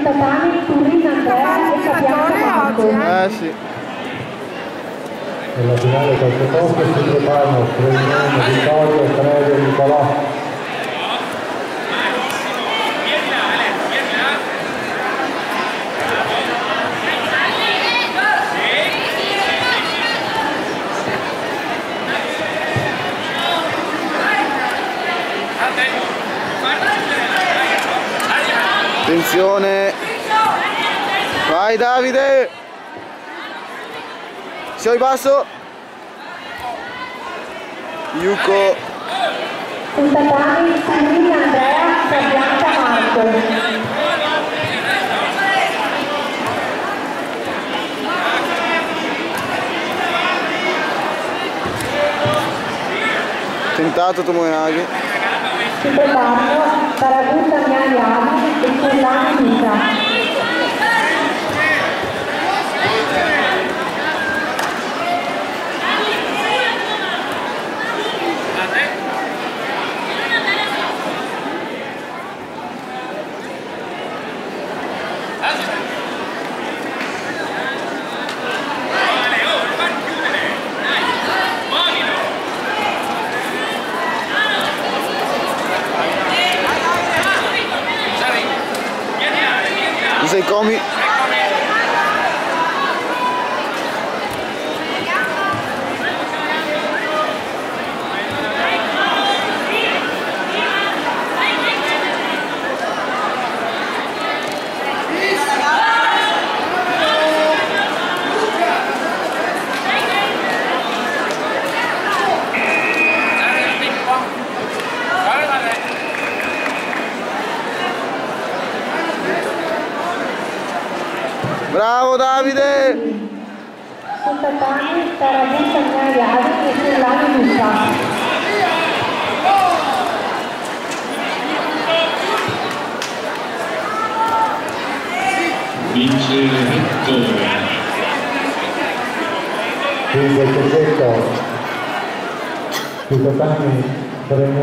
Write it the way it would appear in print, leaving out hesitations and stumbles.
Tatami, Turino Andrea e Fabiana Marco. Sì. Nella finale qualche posto si preparano Fregnano, Vittorio, Trevi e Nicolò. Attenzione, vai Davide, sei basso, Yuko, Tatami, Turino Andrea e Fabiana Marco. tentato Tomoyagi, Si preparano Paraguta Miali Ali e Solani Luca. tu sei Comi, bravo Davide, Tatami, Paraguta Miali Ali e Solani Luca. Vince Vittorio. Quindi il progetto di Tatami Fregnano.